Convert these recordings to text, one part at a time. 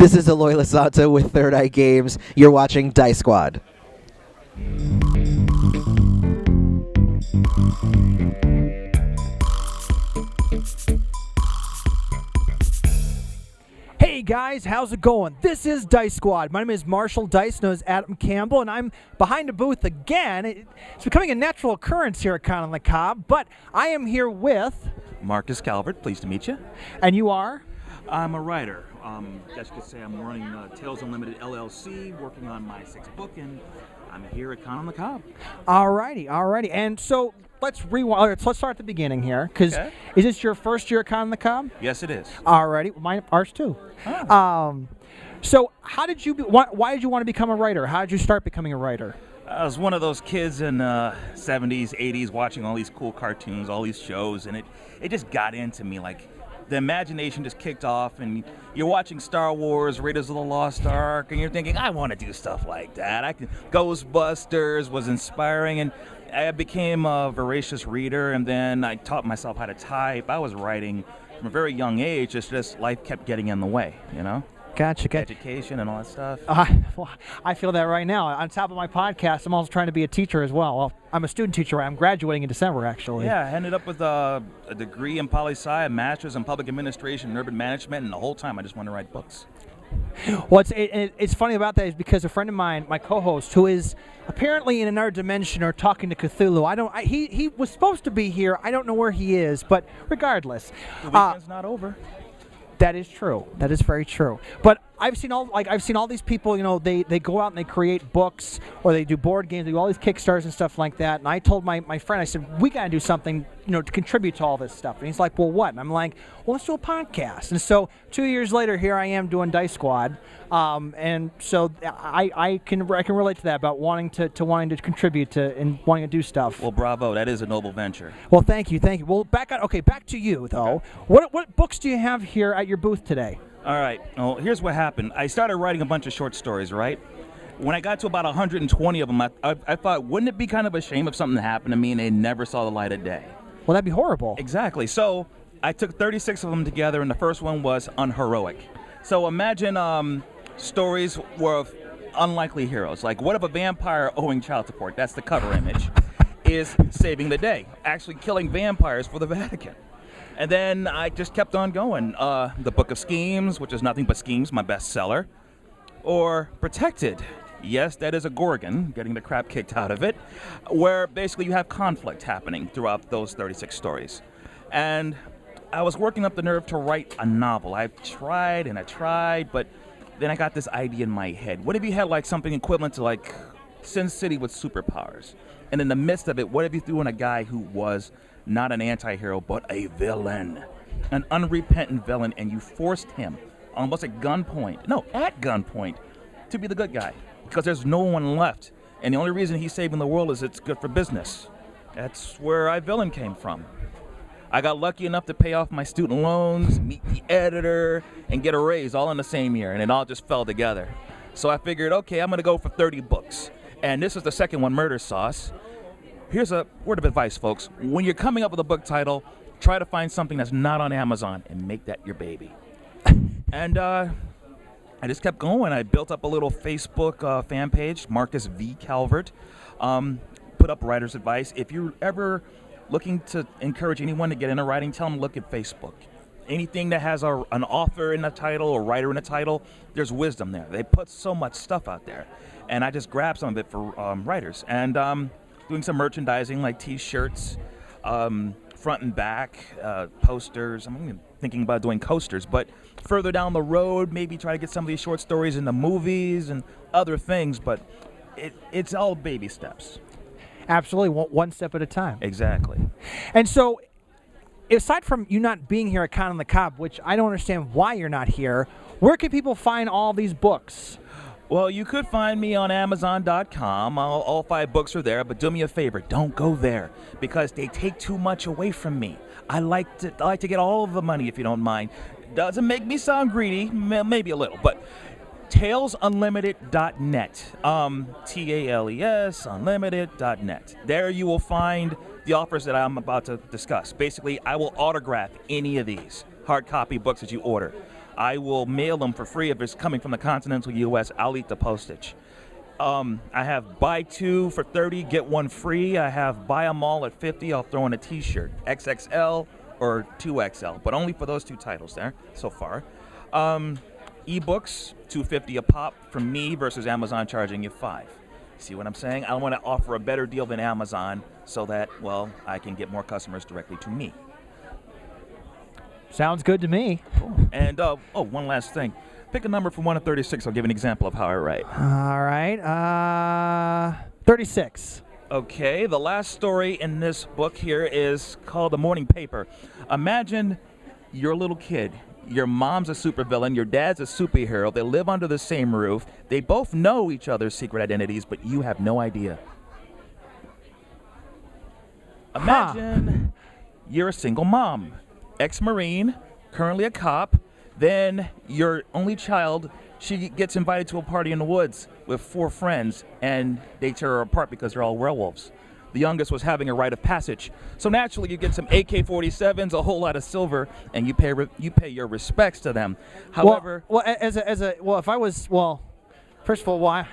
This is Eloy Lasanta with Third Eye Games. You're watching Dice Squad. Hey guys, how's it going? This is Dice Squad. My name is Marshall Dice, known as Adam Campbell, and I'm behind the booth again. It's becoming a natural occurrence here at Con on the Cob, but I am here with... Marcus Calvert, pleased to meet you. And you are? I'm a writer. Guess you could say I'm running Tales Unlimited LLC, working on my sixth book, and I'm here at Con on the Cob. Alrighty. And so let's rewind. Let's start at the beginning here, because Is this your first year at Con on the Cob? Yes, it is. Alrighty, ours too. So how did you? Why did you want to become a writer? How did you start becoming a writer? I was one of those kids in 70s, 80s watching all these cool cartoons, all these shows, and it just got into me. Like, the imagination just kicked off, and you're watching Star Wars, Raiders of the Lost Ark, and you're thinking, I want to do stuff like that. Ghostbusters was inspiring, and I became a voracious reader, and then I taught myself how to type. I was writing from a very young age. It's just life kept getting in the way, you know? Gotcha. Education and all that stuff. Well, I feel that right now. On top of my podcast, I'm also trying to be a teacher as well. I'm a student teacher. I'm graduating in December, actually. Yeah, I ended up with a degree in poli-sci, a master's in public administration and urban management, and the whole time I just wanted to write books. Well, it's funny about that is because a friend of mine, my co-host, who is apparently in another dimension or talking to Cthulhu. He was supposed to be here. I don't know where he is, but regardless, the weekend's not over. That is true. That is very true. But I've seen all these people. You know, they go out and they create books or they do board games. They do all these Kickstarters and stuff like that. And I told my friend, I said, we got to do something, to contribute to all this stuff. And he's like, well, what? And I'm like, well, let's do a podcast. And so 2 years later, here I am doing Dice Squad. And so I can relate to that about wanting to contribute to and wanting to do stuff. Well, bravo. That is a noble venture. Well, thank you. Well, back to you though. Okay. What books do you have here at your booth today? All right. Well, here's what happened. I started writing a bunch of short stories, right? When I got to about 120 of them, I thought, wouldn't it be kind of a shame if something happened to me and they never saw the light of day? Well, that'd be horrible. Exactly. So I took 36 of them together, and the first one was Unheroic. So imagine stories of unlikely heroes. Like, what if a vampire owing child support, that's the cover image, is saving the day, actually killing vampires for the Vatican. And then I just kept on going. The Book of Schemes, which is nothing but schemes, my bestseller. Or Protected. Yes, that is a Gorgon, getting the crap kicked out of it, where basically you have conflict happening throughout those 36 stories. And I was working up the nerve to write a novel. I tried, but then I got this idea in my head. What if you had like something equivalent to like Sin City with superpowers? And in the midst of it, what if you threw in a guy who was not an anti-hero, but a villain, an unrepentant villain, and you forced him almost at gunpoint, to be the good guy, because there's no one left, and the only reason he's saving the world is it's good for business. That's where villain came from. I got lucky enough to pay off my student loans, meet the editor, and get a raise all in the same year, and it all just fell together. So I figured, okay, I'm going to go for 30 books, and this is the second one, Murder Sauce. Here's a word of advice, folks. When you're coming up with a book title, try to find something that's not on Amazon and make that your baby. And I just kept going. I built up a little Facebook fan page, Marcus V. Calvert. Put up writer's advice. If you're ever looking to encourage anyone to get into writing, tell them look at Facebook. Anything that has an author in the title or writer in the title, there's wisdom there. They put so much stuff out there. And I just grabbed some of it for writers. And doing some merchandising like T-shirts, front and back, posters. I'm thinking about doing coasters, but further down the road, maybe try to get some of these short stories into movies and other things, but it's all baby steps. Absolutely, one step at a time. Exactly. And so, aside from you not being here at Con on the Cob, which I don't understand why you're not here, where can people find all these books? Well, you could find me on Amazon.com. All 5 books are there, but do me a favor, don't go there because they take too much away from me. I like to get all of the money, if you don't mind. Doesn't make me sound greedy, maybe a little, but TalesUnlimited.net. TALES Unlimited.net. There you will find the offers that I'm about to discuss. Basically, I will autograph any of these hard copy books that you order. I will mail them for free. If it's coming from the continental U.S., I'll eat the postage. I have buy 2 for $30, get 1 free. I have buy them all at $50. I'll throw in a T-shirt, XXL or 2XL, but only for those 2 titles there so far. Ebooks, $2.50 a pop from me versus Amazon charging you $5. See what I'm saying? I want to offer a better deal than Amazon so that, well, I can get more customers directly to me. Sounds good to me. Cool. And, one last thing. Pick a number from 1 to 36. I'll give an example of how I write. All right. 36. Okay, the last story in this book here is called The Morning Paper. Imagine you're a little kid. Your mom's a supervillain. Your dad's a superhero. They live under the same roof. They both know each other's secret identities, but you have no idea. Imagine you're a single mom, ex-Marine, currently a cop. Then your only child, she gets invited to a party in the woods with 4 friends, and they tear her apart because they're all werewolves. The youngest was having a rite of passage. So naturally, you get some AK-47s, a whole lot of silver, and you pay your respects to them. However, if I was, first of all, I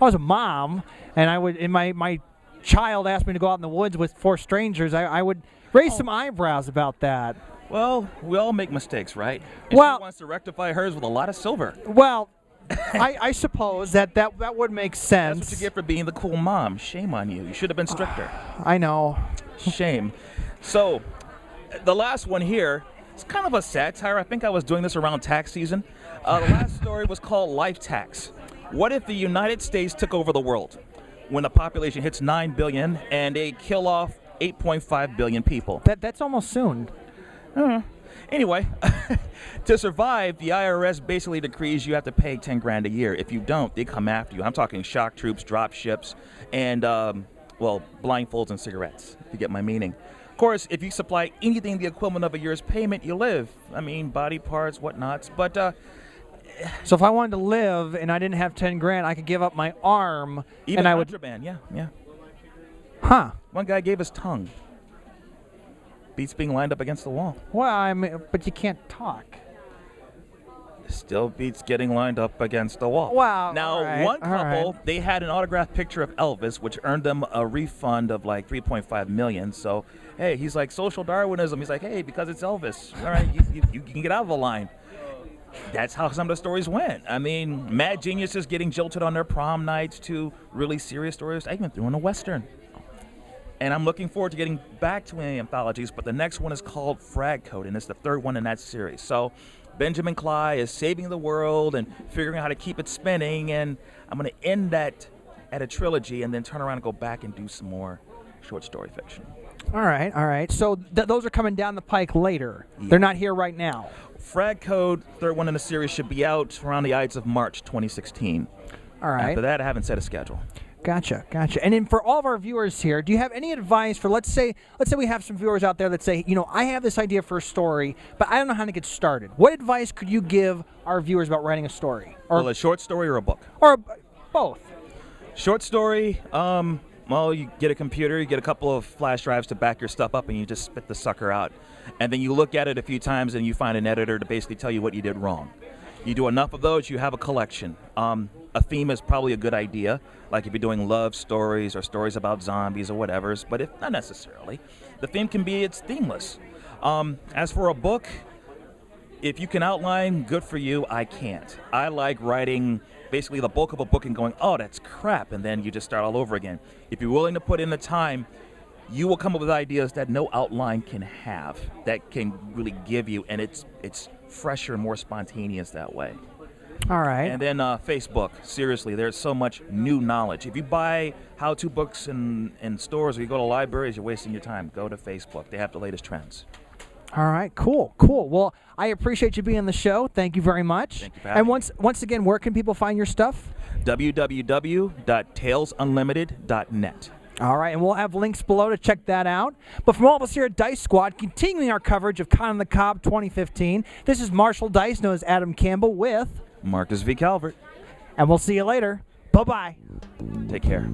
was a mom, and I would, and my child asked me to go out in the woods with 4 strangers, I would raise some eyebrows about that. Well, we all make mistakes, right? And she wants to rectify hers with a lot of silver. Well, I suppose that would make sense. That's what you get for being the cool mom. Shame on you. You should have been stricter. I know. Shame. So, the last one here is kind of a satire. I think I was doing this around tax season. The last story was called Life Tax. What if the United States took over the world when the population hits 9 billion and they kill off 8.5 billion people? That's almost soon. Anyway, to survive, the IRS basically decrees you have to pay 10 grand a year. If you don't, they come after you. I'm talking shock troops, drop ships, and, blindfolds and cigarettes, if you get my meaning. Of course, if you supply anything the equivalent of a year's payment, you live. I mean, body parts, whatnots. But, so if I wanted to live and I didn't have 10 grand, I could give up my arm. Even and I would. Contraband, yeah. Huh. One guy gave his tongue. Beats being lined up against the wall. Well, but you can't talk. Still beats getting lined up against the wall. Wow. Now, one couple, they had an autographed picture of Elvis, which earned them a refund of like $3.5 million. So, hey, he's like, social Darwinism. He's like, hey, because it's Elvis. All right, you can get out of the line. That's how some of the stories went. I mean, mad geniuses getting jilted on their prom nights to really serious stories. I even threw in a Western. And I'm looking forward to getting back to any anthologies, but the next one is called Frag Code, and it's the 3rd one in that series. So Benjamin Cly is saving the world and figuring out how to keep it spinning, and I'm going to end that at a trilogy and then turn around and go back and do some more short story fiction. All right. So those are coming down the pike later. Yeah. They're not here right now. Frag Code, 3rd one in the series, should be out around the Ides of March 2016. All right. After that, I haven't set a schedule. Gotcha. And then for all of our viewers here, do you have any advice for, let's say we have some viewers out there that say, I have this idea for a story, but I don't know how to get started. What advice could you give our viewers about writing a story? Or a short story or a book? Or both. Short story, you get a computer, you get a couple of flash drives to back your stuff up, and you just spit the sucker out. And then you look at it a few times, and you find an editor to basically tell you what you did wrong. You do enough of those, you have a collection. A theme is probably a good idea, like if you're doing love stories or stories about zombies or whatever, but if not necessarily. The theme can be, it's themeless. As for a book, if you can outline, good for you. I can't. I like writing basically the bulk of a book and going, oh, that's crap, and then you just start all over again. If you're willing to put in the time, you will come up with ideas that no outline can have, that can really give you, and it's fresher, more spontaneous that way. All right. And then Facebook. Seriously, there's so much new knowledge. If you buy how-to books in stores or you go to libraries, you're wasting your time. Go to Facebook. They have the latest trends. All right. Cool. Well, I appreciate you being on the show. Thank you very much. Thank you for having me. And once again, where can people find your stuff? www.talesunlimited.net. All right, and we'll have links below to check that out. But from all of us here at Dice Squad, continuing our coverage of Con on the Cob 2015, this is Marshall Dice, known as Adam Campbell, with Marcus V. Calvert. And we'll see you later. Bye-bye. Take care.